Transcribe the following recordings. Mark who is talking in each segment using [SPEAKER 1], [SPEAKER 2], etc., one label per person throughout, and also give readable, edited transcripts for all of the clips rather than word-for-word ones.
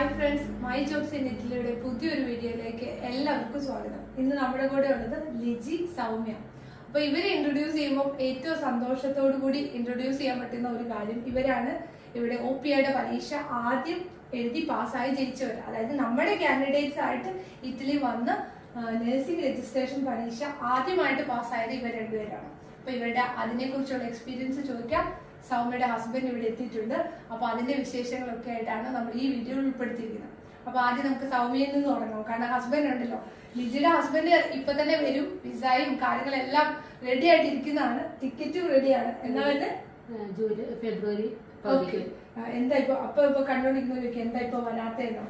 [SPEAKER 1] Hi friends, my jobs in ഇറ്റലിയുടെ പുതിയൊരു വീഡിയോയിലേക്ക് എല്ലാവർക്കും സ്വാഗതം. ഇന്ന് നമ്മുടെ കൂടെ ഉള്ളത് ലിജി, സൗമ്യ. അപ്പൊ ഇവരെ ഇൻട്രൊഡ്യൂസ് ചെയ്യുമ്പോൾ ഏറ്റവും സന്തോഷത്തോടു കൂടി ഇൻട്രൊഡ്യൂസ് ചെയ്യാൻ പറ്റുന്ന ഒരു കാര്യം, ഇവരാണ് ഇവിടെ OPIയുടെ പരീക്ഷ ആദ്യം എഴുതി പാസ്സായി ജയിച്ചവർ. അതായത് നമ്മുടെ കാൻഡിഡേറ്റ്സ് ആയിട്ട് ഇറ്റലി വന്ന് നഴ്സിംഗ് രജിസ്ട്രേഷൻ പരീക്ഷ ആദ്യമായിട്ട് പാസ്സായത് ഇവർ രണ്ടുപേരാണ്. അപ്പൊ ഇവരുടെ അതിനെക്കുറിച്ചുള്ള എക്സ്പീരിയൻസ് ചോദിക്കാം. സൗമ്യയുടെ ഹസ്ബൻഡ് ഇവിടെ എത്തിയിട്ടുണ്ട്. അപ്പൊ അതിന്റെ വിശേഷങ്ങളൊക്കെ ആയിട്ടാണ് നമ്മൾ ഈ വീഡിയോയിൽ ഉൾപ്പെടുത്തിയിരിക്കുന്നത്. അപ്പൊ ആദ്യം നമുക്ക് സൗമ്യയിൽ നിന്ന് തുടങ്ങാം. കാരണം ഹസ്ബൻഡ് ഉണ്ടല്ലോ, ലിജിയുടെ ഹസ്ബൻഡ് ഇപ്പൊ തന്നെ വരും. വിസയും കാര്യങ്ങളെല്ലാം റെഡി ആയിട്ടിരിക്കുന്നതാണ്. ടിക്കറ്റും റെഡിയാണ്. എന്നാ
[SPEAKER 2] ഫെബ്രുവരി
[SPEAKER 1] എന്താ ഇപ്പൊ കണ്ടോണ്ടിരിക്കുന്നവരൊക്കെ എന്താ ഇപ്പൊ വരാത്തേന്നോ?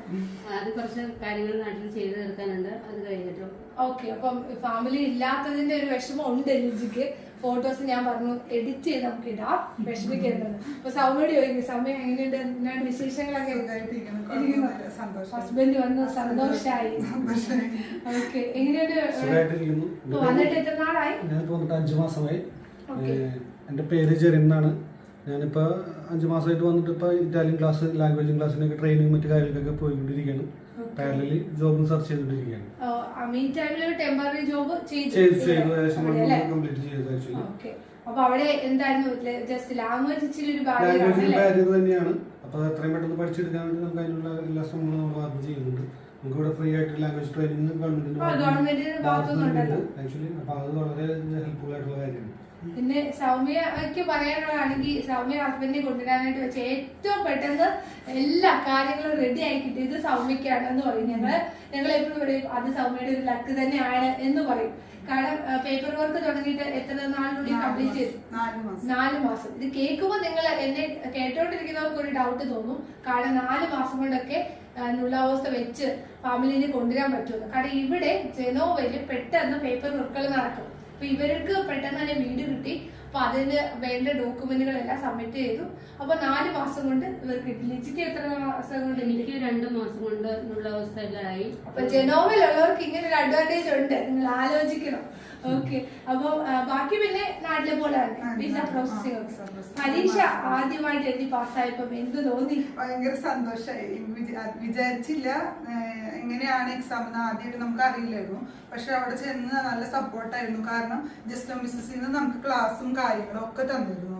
[SPEAKER 2] അത് കുറച്ച് കാര്യങ്ങൾ നാട്ടിൽ ചെയ്തു തീർക്കാനുണ്ട്, അത് കഴിഞ്ഞിട്ടോ.
[SPEAKER 1] ഓക്കെ, അപ്പം ഫാമിലി ഇല്ലാത്തതിന്റെ ഒരു വിഷമം ഉണ്ട് ലിജിക്ക്. ഫോട്ടോസ് ഞാൻ പറഞ്ഞു എഡിറ്റ് ചെയ്ത് നമുക്ക് ഇടാം, വിഷമിക്കരുത്. അപ്പൊ സൗമ്യയോട് ചോദിക്കും, സൗമ്യ എങ്ങനെയുണ്ട്, എന്താണ് വിശേഷങ്ങളൊക്കെ? ഹസ്ബൻഡ് വന്നു, സന്തോഷായി. ഓക്കെ, എങ്ങനെയുണ്ട്? വന്നിട്ട് എത്ര നാളായി?
[SPEAKER 3] 5 മാസമായി. എന്റെ പേര് ജെറിൻ എന്നാണ്. ഞാനിപ്പോ 5 മാസമായിട്ട് വന്നിട്ട് ഇപ്പൊ ഇറ്റാലിയൻ ക്ലാസ്, ലാംഗ്വേജ് ക്ലാസ്സിനൊക്കെ ട്രെയിനിങ് മറ്റു കാര്യങ്ങളൊക്കെ പോയിക്കൊണ്ടിരിക്കുകയാണ്. പാരലലി ജോബും സെർച്ച് ചെയ്തുകൊണ്ടിരിക്കുകയാണ്.
[SPEAKER 1] അപ്പൊ അവിടെ എന്തായിരുന്നു, ജസ്റ്റ് ലാംഗ്വേജ് ഇച്ചിരി ഒരു
[SPEAKER 3] ബാരിയർ തന്നെയാണ്. അപ്പൊ എത്രയും പെട്ടെന്ന് പഠിച്ചെടുക്കാൻ വേണ്ടി നമുക്ക് അതിനുള്ള എല്ലാ ശ്രമങ്ങളും നമ്മൾ ആദ്യം ചെയ്യുന്നുണ്ട്. നമുക്ക് ഇവിടെ ഫ്രീ ആയിട്ട് ലാംഗ്വേജ് ട്രെയിനിങ് ഗവൺമെന്റിന്റെ ഭാഗത്തുനിന്നുണ്ട് ആക്ച്വലി. അപ്പൊ അത് വളരെ ഹെൽപ്ഫുൾ ആയിട്ടുള്ള കാര്യമാണ്.
[SPEAKER 1] പിന്നെ സൗമ്യക്ക് പറയാനുള്ളതാണെങ്കിൽ, സൗമ്യ ഹസ്ബൻഡിനെ കൊണ്ടുവരാനായിട്ട് വെച്ച ഏറ്റവും പെട്ടെന്ന് എല്ലാ കാര്യങ്ങളും റെഡി ആയി കിട്ടിയത് സൗമ്യക്കാണ് എന്ന് പറയും. ഞങ്ങൾ എപ്പോഴും പറയും അത് സൗമ്യയുടെ ഒരു ലക്ക് തന്നെയാണ് എന്ന് പറയും. കാരണം പേപ്പർ വർക്ക് തുടങ്ങിയിട്ട് എത്ര നാളിനുള്ളിൽ കംപ്ലീറ്റ് ചെയ്തു? 4 മാസം. ഇത് കേൾക്കുമ്പോൾ നിങ്ങൾ എന്നെ കേട്ടോണ്ടിരിക്കുന്നവർക്ക് ഒരു ഡൗട്ട് തോന്നും. കാരണം 4 മാസം കൊണ്ടൊക്കെ നുള്ളാവസ്ഥ വെച്ച് ഫാമിലിനെ കൊണ്ടുവരാൻ പറ്റുമെന്ന്. കാരണം ഇവിടെ ജനോവയില് പെട്ടെന്ന് പേപ്പർ വർക്കുകൾ നടക്കും. അപ്പൊ ഇവർക്ക് പെട്ടെന്ന് തന്നെ വീട് കിട്ടി. അപ്പൊ അതിന് വേണ്ട ഡോക്യുമെന്റുകളെല്ലാം സബ്മിറ്റ് ചെയ്തു. അപ്പൊ 4 മാസം കൊണ്ട് ഇവർക്ക് കിട്ടി. ലിജിക്ക് എത്ര മാസം കൊണ്ട്?
[SPEAKER 2] എനിക്ക് 2 മാസം കൊണ്ട് ഉള്ള അവസ്ഥയിലായി.
[SPEAKER 1] അപ്പൊ ജനോവയിലുള്ളവർക്ക് ഇങ്ങനെ ഒരു അഡ്വാൻറ്റേജ് ഉണ്ട്, നിങ്ങൾ ആലോചിക്കണം. ഓക്കെ, അപ്പൊ ബാക്കി പിന്നെ നാട്ടിലെ പോലെ തന്നെ വിസ പ്രോസസിംഗ് ഒക്കെ. പരീക്ഷ ആദ്യമായിട്ട് എഴുതി പാസ്സായപ്പോ എന്ത് തോന്നി?
[SPEAKER 4] ഭയങ്കര സന്തോഷമായി. വിചാരിച്ചില്ല എങ്ങനെയാണ് എക്സാം എന്ന് ആദ്യമായിട്ട് നമുക്ക് അറിയില്ലായിരുന്നു. പക്ഷെ അവിടെ ചെന്ന് നല്ല സപ്പോർട്ടായിരുന്നു. കാരണം ജസ്റ്റ് മിസ്സസിൽ നിന്ന് നമുക്ക് ക്ലാസ്സും കാര്യങ്ങളും ഒക്കെ തന്നിരുന്നു.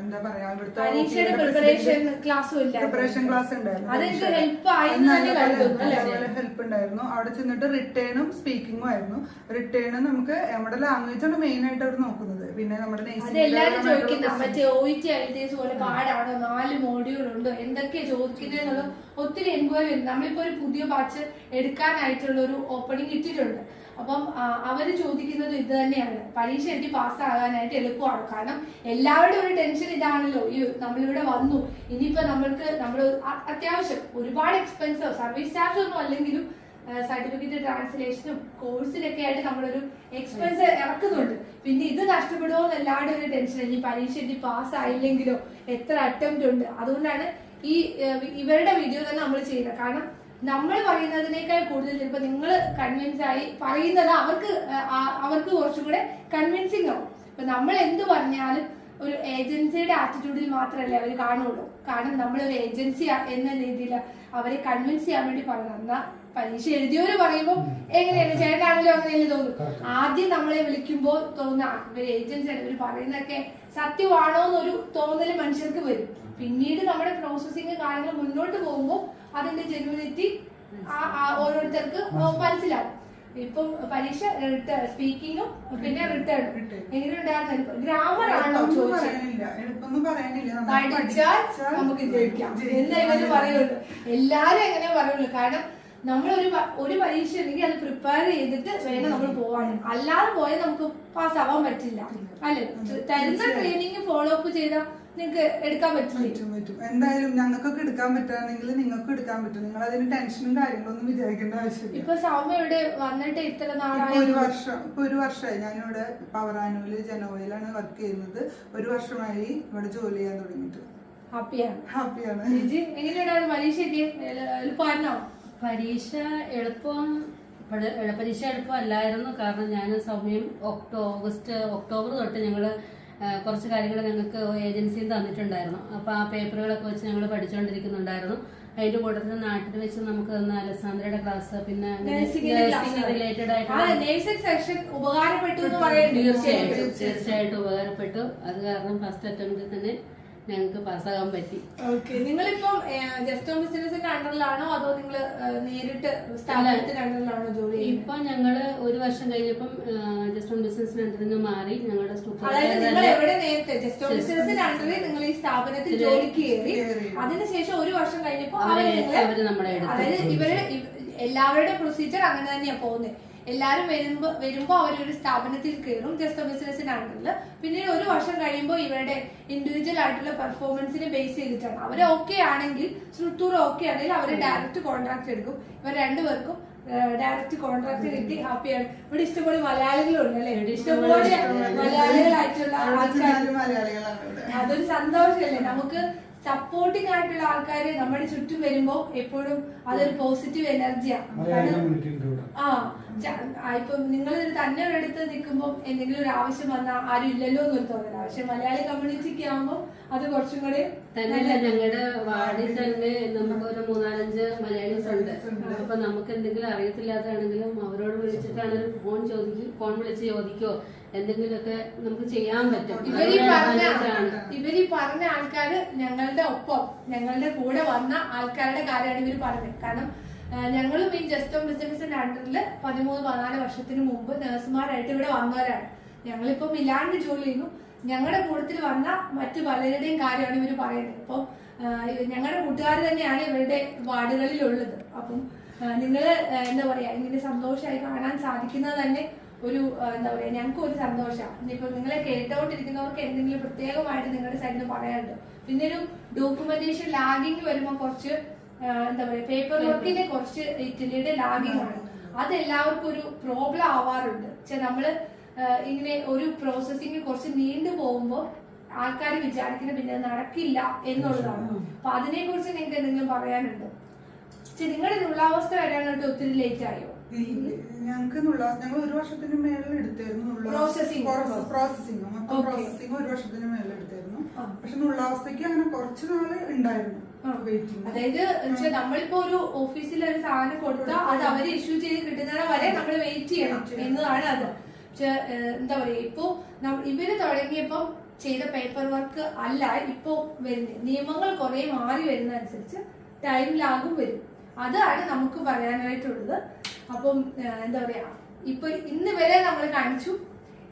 [SPEAKER 4] എന്താ പറയാ,
[SPEAKER 1] പ്രിപ്പറേഷൻ ക്ലാസ്
[SPEAKER 4] ഹെൽപ്പ് ഉണ്ടായിരുന്നു. അവിടെ ചെന്നിട്ട് റിട്ടേണും സ്പീക്കിങ്ങും ആയിരുന്നു. റിട്ടേൺ നമുക്ക് നമ്മുടെ ലാംഗ്വേജ് ആണ് മെയിൻ ആയിട്ട് അവർ നോക്കുന്നത്. പിന്നെ നമ്മുടെ
[SPEAKER 1] പാടാണോ, 4 മോഡ്യൂൾ ഉണ്ടോ, എന്തൊക്കെയാ ചോദിക്കുന്നതെന്നുള്ള ഒത്തിരി എൻക്വയറി വരുന്നു. നമ്മളിപ്പോ ഒരു പുതിയ ബാച്ച് എടുക്കാനായിട്ടുള്ള ഒരു ഓപ്പണിംഗ് ഇട്ടിട്ടുണ്ട്. അപ്പം അവര് ചോദിക്കുന്നത് ഇത് തന്നെയാണ്, പരീക്ഷ എഴുതി പാസ്സാകാനായിട്ട് എളുപ്പമാണ്. കാരണം എല്ലാവരുടെ ഒരു ടെൻഷൻ ഇതാണല്ലോ, ഈ നമ്മളിവിടെ വന്നു, ഇനിയിപ്പോ നമ്മൾ അത്യാവശ്യം ഒരുപാട് എക്സ്പെൻസോ സർവീസ് ചാർജ് ഒന്നും അല്ലെങ്കിലും സർട്ടിഫിക്കറ്റ് ട്രാൻസ്ലേഷനും കോഴ്സിനൊക്കെ ആയിട്ട് നമ്മളൊരു എക്സ്പെൻസ് ഇറക്കുന്നുണ്ട്. പിന്നെ ഇത് നഷ്ടപ്പെടുമോ എന്ന് എല്ലാവരുടെ ഒരു ടെൻഷൻ. ഇനി പരീക്ഷ എഴുതി പാസ്സായില്ലെങ്കിലോ, എത്ര അറ്റംപ്റ്റ് ഉണ്ട്. അതുകൊണ്ടാണ് ഈ ഇവരുടെ വീഡിയോ തന്നെ നമ്മൾ ചെയ്യുന്നത്. കാരണം നമ്മൾ പറയുന്നതിനേക്കാൾ കൂടുതൽ ചിലപ്പോൾ നിങ്ങൾ കൺവിൻസ് ആയി പറയുന്നത് അവർക്ക് കുറച്ചും കൂടെ കൺവിൻസിങ് ആവും. ഇപ്പൊ നമ്മൾ എന്ത് പറഞ്ഞാലും ഒരു ഏജൻസിയുടെ ആറ്റിറ്റ്യൂഡിൽ മാത്രമല്ലേ അവർ കാണുള്ളൂ. കാരണം നമ്മളൊരു ഏജൻസി എന്ന രീതിയിൽ അവരെ കൺവിൻസ് ചെയ്യാൻ വേണ്ടി പറഞ്ഞു. എന്നാ പരീക്ഷ എഴുതിയവര് പറയുമ്പോൾ എങ്ങനെയാണ്, ചേട്ടനാണെങ്കിലും അങ്ങനെയല്ലേ തോന്നും. ആദ്യം നമ്മളെ വിളിക്കുമ്പോൾ തോന്നുന്ന ഇവര് ഏജൻസിയാണ്, ഇവര് പറയുന്നതൊക്കെ സത്യമാണോ എന്നൊരു തോന്നല് മനുഷ്യർക്ക് വരും. പിന്നീട് നമ്മുടെ പ്രോസസ്സിങ് കാര്യങ്ങൾ മുന്നോട്ട് പോകുമ്പോൾ അതിന്റെ ജെന്യൂനിറ്റി ഓരോരുത്തർക്ക് മനസ്സിലാവും. ഇപ്പം പരീക്ഷ സ്പീക്കിങ്ങും പിന്നെ റിട്ടേൺ എങ്ങനെയുണ്ടായിരുന്നു? ഗ്രാമർ ആണോ ചോദിച്ചാൽ നമുക്ക് ജയിക്കാം എന്ന് ഇവര് പറയുള്ളൂ. എല്ലാരും എങ്ങനെ പറയുള്ളൂ. കാരണം നമ്മൾ ഒരു പരീക്ഷ ഉണ്ടെങ്കിൽ അത് പ്രിപ്പയർ ചെയ്തിട്ട് വേണം നമ്മൾ പോവാണ്. അല്ലാതെ പോയാൽ നമുക്ക് പാസ് ആവാൻ പറ്റില്ല. അല്ലെ, തരുന്ന ട്രെയിനിങ് ഫോളോ അപ്പ് ചെയ്താൽ നിങ്ങൾക്ക് എടുക്കാൻ പറ്റും.
[SPEAKER 4] എന്തായാലും ഞങ്ങൾക്കൊക്കെ എടുക്കാൻ പറ്റുകയാണെങ്കിൽ നിങ്ങൾക്ക് എടുക്കാൻ പറ്റും. നിങ്ങൾ അതിന് ടെൻഷനും കാര്യങ്ങളൊന്നും വിചാരിക്കേണ്ട ആവശ്യമില്ല.
[SPEAKER 1] ഇപ്പൊ സൗമ്യ ഇവിടെ വന്നിട്ട് ഇത്ര നാളായി?
[SPEAKER 4] ഒരു വർഷമായി. ഞാനിവിടെ പവറാനുവില് ജനോവയിലാണ് വർക്ക് ചെയ്യുന്നത്. 1 വർഷമായി ഇവിടെ ജോലി ചെയ്യാൻ തുടങ്ങിയിട്ട്. ഹാപ്പിയാണ്.
[SPEAKER 1] എങ്ങനെയാണ് പരീക്ഷ എളുപ്പമായിരുന്നോ?
[SPEAKER 2] പരീക്ഷ എളുപ്പമല്ലായിരുന്നു. കാരണം ഞാൻ സൗമ്യം ഒക്ടോബർ തൊട്ട് ഞങ്ങൾ കുറച്ച് കാര്യങ്ങൾ ഞങ്ങൾക്ക് ഏജൻസിയിൽ തന്നിട്ടുണ്ടായിരുന്നു. അപ്പോൾ ആ പേപ്പറുകളൊക്കെ വെച്ച് ഞങ്ങൾ പഠിച്ചുകൊണ്ടിരിക്കുന്നുണ്ടായിരുന്നു. അതിന്റെ കൂട്ടത്തിൽ നാട്ടിൽ വെച്ച് നമുക്ക് തന്ന അലസാന്ദ്രയുടെ ക്ലാസ്, പിന്നെ റിലേറ്റഡ്
[SPEAKER 1] ആയിട്ടുള്ള സെക്ഷൻ ഉപകാരപ്പെട്ടു എന്ന് പറയുന്നത്
[SPEAKER 2] തീർച്ചയായിട്ടും ഉപകാരപ്പെട്ടു. അത് കാരണം ഫസ്റ്റ് അറ്റംപ്റ്റിൽ തന്നെ ഞങ്ങൾക്ക് പാസ്സാകാൻ പറ്റി.
[SPEAKER 1] ഓക്കെ, നിങ്ങളിപ്പം ജസ്റ്റ് ഹോം ബിസിനസിന്റെ അണ്ടറിലാണോ അതോ നിങ്ങൾ നേരിട്ട് സ്ഥാപനത്തിന്റെ അണ്ടറിലാണോ ജോലി?
[SPEAKER 2] ഇപ്പൊ ഞങ്ങള് ഒരു വർഷം കഴിഞ്ഞപ്പം ജസ്റ്റ് ഹോം ബിസിനസിന്റെ അണ്ടറിൽ നിന്ന് മാറി ഞങ്ങളുടെ
[SPEAKER 1] അതായത് നിങ്ങൾ എവിടെ നേരത്തെ ജസ്റ്റ് ഹോം ബിസിനസിന്റെ അണ്ടറിൽ നിങ്ങൾ ഈ സ്ഥാപനത്തിൽ ജോലിക്ക് കയറി, അതിനുശേഷം ഒരു വർഷം കഴിഞ്ഞപ്പോ
[SPEAKER 2] അവര് നമ്മളെ
[SPEAKER 1] അതായത് ഇവര് എല്ലാവരുടെ പ്രൊസീജിയർ അങ്ങനെ തന്നെയാ പോകുന്നത്. എല്ലാരും വരുമ്പോ അവരൊരു സ്ഥാപനത്തിൽ കയറും ജസ്റ്റ് ഹോം ബിസിനസിന്റെ അണ്ടറിൽ. പിന്നീട് ഒരു വർഷം കഴിയുമ്പോൾ ഇവരുടെ ഇൻഡിവിജ്വൽ ആയിട്ടുള്ള പെർഫോമൻസിനെ ബേസ് ചെയ്തിട്ടാണ് അവര് ഓക്കെ ആണെങ്കിൽ, ശ്രുത്തൂർ ഓക്കെ ആണെങ്കിൽ അവര് ഡയറക്റ്റ് കോൺട്രാക്ട് എടുക്കും. ഇവർ രണ്ടുപേർക്കും ഡയറക്റ്റ് കോൺട്രാക്ട് കിട്ടി ഹാപ്പിയാണ്. ഇവിടെ ഇഷ്ടംപോലെ മലയാളികളുണ്ട് അല്ലെ, ഇഷ്ടംപോലെ മലയാളികളായിട്ടുള്ള ആൾക്കാർ. അതൊരു സന്തോഷമല്ലേ, നമുക്ക് സപ്പോർട്ടിംഗ് ആയിട്ടുള്ള ആൾക്കാര് നമ്മുടെ ചുറ്റും വരുമ്പോ എപ്പോഴും അതൊരു പോസിറ്റീവ് എനർജിയാണ്. ഇപ്പൊ നിങ്ങൾ തന്നെ ഒരിടത്ത് നിൽക്കുമ്പോൾ എന്തെങ്കിലും ഒരു ആവശ്യം വന്നാൽ ആരും ഇല്ലല്ലോ എന്നൊരു തോന്നല. പക്ഷെ മലയാളി കമ്മ്യൂണിറ്റിക്ക് ആകുമ്പോൾ അത് കുറച്ചും കൂടെ
[SPEAKER 2] ഞങ്ങളുടെ വാർഡിൽ തന്നെ നമുക്ക് ഒരു 3-5 മലയാളീസ് ഉണ്ട്. അപ്പൊ നമുക്ക് എന്തെങ്കിലും അറിയത്തില്ലാത്താണെങ്കിലും അവരോട് വിളിച്ചിട്ടാണ് ഫോൺ വിളിച്ച് ചോദിക്കോ എന്തെങ്കിലുമൊക്കെ നമുക്ക് ചെയ്യാൻ പറ്റും.
[SPEAKER 1] ഇവരീ പറഞ്ഞ ആൾക്കാര് ഞങ്ങളുടെ ഒപ്പം ഞങ്ങളുടെ കൂടെ വന്ന ആൾക്കാരുടെ കാര്യമാണ് ഇവർ പറഞ്ഞത്. കാരണം ഞങ്ങളും ഈ ജസ്റ്റ് ഹോം ബിസിനസിന്റെ അണ്ടറിൽ 13-14 വർഷത്തിന് മുമ്പ് നഴ്സുമാരായിട്ട് ഇവിടെ വന്നവരാണ്. ഞങ്ങളിപ്പം ഇല്ലാണ്ട് ജോലി ചെയ്യുന്നു. ഞങ്ങളുടെ കൂട്ടത്തിൽ വന്ന മറ്റു പലരുടെയും കാര്യമാണ് ഇവർ പറയുന്നത്. അപ്പം ഞങ്ങളുടെ കൂട്ടുകാർ തന്നെയാണ് ഇവരുടെ വാർഡുകളിലുള്ളത്. അപ്പം നിങ്ങള് എന്താ പറയാ ഇങ്ങനെ സന്തോഷമായി കാണാൻ സാധിക്കുന്നത് തന്നെ ഒരു എന്താ പറയാ ഞങ്ങൾക്ക് ഒരു സന്തോഷമാണ്. ഇനിയിപ്പോ നിങ്ങളെ കേട്ടോണ്ടിരിക്കുന്നവർക്ക് എന്തെങ്കിലും പ്രത്യേകമായിട്ട് നിങ്ങളുടെ സൈഡിൽ നിന്ന് പറയാനുണ്ട്. പിന്നെ ഒരു ഡോക്യുമെന്റേഷൻ ലാഗിങ് വരുമ്പോൾ കുറച്ച് എന്താ പറയാ പേപ്പർ വർക്കിന്റെ കുറച്ച് ഇറ്റലിയുടെ ലാഗിങ് ആണ്. അത് എല്ലാവർക്കും ഒരു പ്രോബ്ലം ആവാറുണ്ട്. നമ്മള് ഇങ്ങനെ ഒരു പ്രോസസ്സിങ് കുറച്ച് നീണ്ടു പോകുമ്പോൾ ആൾക്കാർ വിചാരിക്കുന്നത് പിന്നെ നടക്കില്ല എന്നുള്ളതാണ്. അപ്പൊ അതിനെ കുറിച്ച് നിങ്ങൾക്ക് എന്തെങ്കിലും പറയാനുണ്ടോ? നിങ്ങളുടെ നുള്ളാവസ്ഥ വരാനായിട്ട് ഒത്തിരി ലേറ്റ് ആയോ?
[SPEAKER 4] ഞങ്ങൾക്ക് ഞങ്ങൾ ഒരു വർഷത്തിന് മേളിൽ എടുത്തായിരുന്നു പ്രോസസ്സിംഗ് ഒരു വർഷത്തിന് മേളിൽ എടുത്തായിരുന്നു. പക്ഷെ നുള്ളാവസ്ഥയ്ക്ക് അങ്ങനെ കുറച്ച് നാള് ഉണ്ടായിരുന്നു.
[SPEAKER 1] അതായത് നമ്മളിപ്പോ ഒരു ഓഫീസിൽ ഒരു സാധനം കൊടുത്താൽ അത് അവര് ഇഷ്യൂ ചെയ്ത് കിട്ടുന്നത് വരെ നമ്മൾ വെയിറ്റ് ചെയ്യണം എന്നതാണ് അത്. എന്താ പറയാ ഇപ്പൊ ഇവര് തുടങ്ങിയപ്പോ ചെയ്ത പേപ്പർ വർക്ക് അല്ല ഇപ്പൊ വരുന്നത്. നിയമങ്ങൾ കുറെ മാറി വരുന്ന അനുസരിച്ച് ടൈം ലാഗും വരും. അതാണ് നമുക്ക് പറയാനായിട്ടുള്ളത്. അപ്പം എന്താ പറയാ ഇപ്പൊ ഇന്ന് വരെ നമ്മൾ കാണിച്ചു.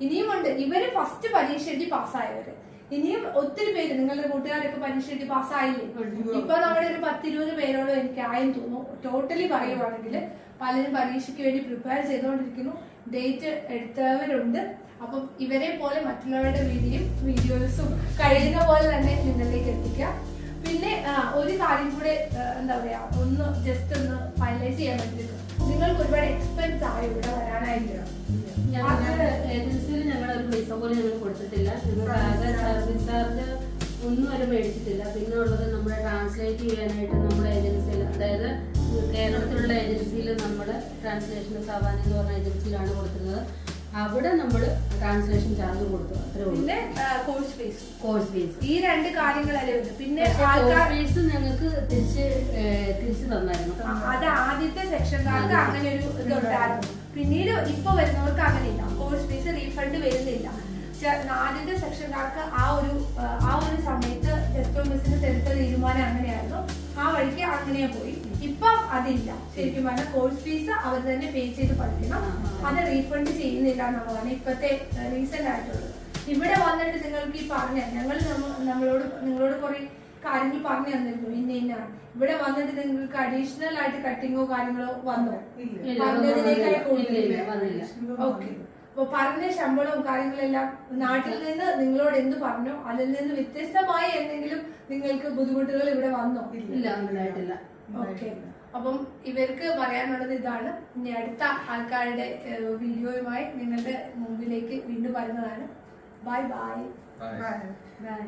[SPEAKER 1] ഇനിയുമുണ്ട്. ഇവര് ഫസ്റ്റ് പരീക്ഷ എഴുതി പാസ്സായവര് ഇനിയും ഒത്തിരി പേര് നിങ്ങളുടെ കൂട്ടുകാരൊക്കെ പരീക്ഷ എഴുതി പാസ്സായില്ലേ? ഇപ്പൊ നമ്മുടെ ഒരു 10-20 പേരോളം എനിക്ക് ആയെന്ന് തോന്നുന്നു. ടോട്ടലി പറയുവാണെങ്കിൽ പലരും പരീക്ഷയ്ക്ക് വേണ്ടി പ്രിപ്പയർ ചെയ്തുകൊണ്ടിരിക്കുന്നു. ഡേറ്റ് എടുത്തവരുണ്ട്. അപ്പം ഇവരെ പോലെ മറ്റുള്ളവരുടെ വീഡിയോസും കഴിയുന്ന പോലെ തന്നെ നിങ്ങളിലേക്ക് എത്തിക്കാം. പിന്നെ ഒരു കാര്യം കൂടെ എന്താ പറയാ ഒന്ന് ജസ്റ്റ് ഒന്ന് ഫൈനലൈസ് ചെയ്യാൻ പറ്റും. നിങ്ങൾക്ക് ഒരുപാട് എക്സ്പെൻസ് ആയി ഇവിടെ വരാനായിട്ട്.
[SPEAKER 2] ഞങ്ങളുടെ ഏജൻസിയിൽ ഞങ്ങളൊരു പൈസ പോലും ഞങ്ങൾ കൊടുത്തിട്ടില്ല. ഞങ്ങൾക്ക് സർവീസ് ചാർജ് ഒന്നും വരെ മേടിച്ചിട്ടില്ല. പിന്നെ ഉള്ളത് നമ്മുടെ ട്രാൻസ്ലേറ്റ് ചെയ്യാനായിട്ട് നമ്മുടെ ഏജൻസിയിൽ, അതായത് കേരളത്തിലുള്ള ഏജൻസിയിൽ നമ്മൾ ട്രാൻസ്ലേഷൻ സാവാനി എന്ന് പറഞ്ഞ ഏജൻസിയിലാണ് കൊടുക്കുന്നത്. അവിടെ നമ്മൾ ട്രാൻസ്ലേഷൻ ചാർജ് കൊടുത്തു, അത്രേ ഉള്ളൂ.
[SPEAKER 1] പിന്നെ കോഴ്സ് ഫീസ് ഈ 2 കാര്യങ്ങളല്ലേ ഉണ്ട്. പിന്നെ
[SPEAKER 2] ഫീസ് ഞങ്ങൾക്ക് തിരിച്ചു തന്നായിരുന്നു.
[SPEAKER 1] അത് ആദ്യത്തെ സെക്ഷൻകാർക്ക് അങ്ങനെ ഒരു ഇതുണ്ടായിരുന്നു. പിന്നീട് ഇപ്പൊ വരുന്നവർക്ക് അങ്ങനെയില്ല, കോഴ്സ് ഫീസ് റീഫണ്ട് വരുന്നില്ല. ആദ്യത്തെ സെക്ഷൻകാർക്ക് ആ ഒരു സമയത്ത് ജസ്റ്റ് ഹോം ബിസിനസ് എടുത്ത തീരുമാനം അങ്ങനെയായിരുന്നു. ആ വഴിക്ക് അങ്ങനെ പോയി. ഇപ്പം അതില്ല. ശരിക്കും പറഞ്ഞാൽ കോഴ്സ് ഫീസ് അവർ തന്നെ പേ ചെയ്ത് പഠിക്കണം. അത് റീഫണ്ട് ചെയ്യുന്നില്ല എന്നുള്ളതാണ് ഇപ്പത്തെ റീസെന്റ് ആയിട്ടുള്ളത്. ഇവിടെ വന്നിട്ട് നിങ്ങൾക്ക് ഈ നിങ്ങളോട് കുറെ കാര്യങ്ങൾ പറഞ്ഞു തന്നിരുന്നു. ഇന്നാണ് ഇവിടെ വന്നിട്ട് നിങ്ങൾക്ക് അഡീഷണൽ ആയിട്ട് കട്ടിങ്ങോ കാര്യങ്ങളോ വന്നോ? ഓക്കെ. അപ്പൊ പറഞ്ഞ ശമ്പളവും കാര്യങ്ങളെല്ലാം നാട്ടിൽ നിന്ന് നിങ്ങളോട് എന്ത് പറഞ്ഞോ അതിൽ നിന്ന് വ്യത്യസ്തമായി എന്തെങ്കിലും നിങ്ങൾക്ക് ബുദ്ധിമുട്ടുകൾ ഇവിടെ വന്നോ?
[SPEAKER 2] ഇല്ല, ഉണ്ടായിട്ടില്ല.
[SPEAKER 1] ഓക്കെ. അപ്പം ഇവർക്ക് പറയാനുള്ളത് ഇതാണ്. ഇനി അടുത്ത ആൾക്കാരുടെ വീഡിയോയുമായി നിങ്ങളുടെ മുമ്പിലേക്ക് വീണ്ടും വരുന്നതാണ്. Bye bye.
[SPEAKER 2] ബൈ.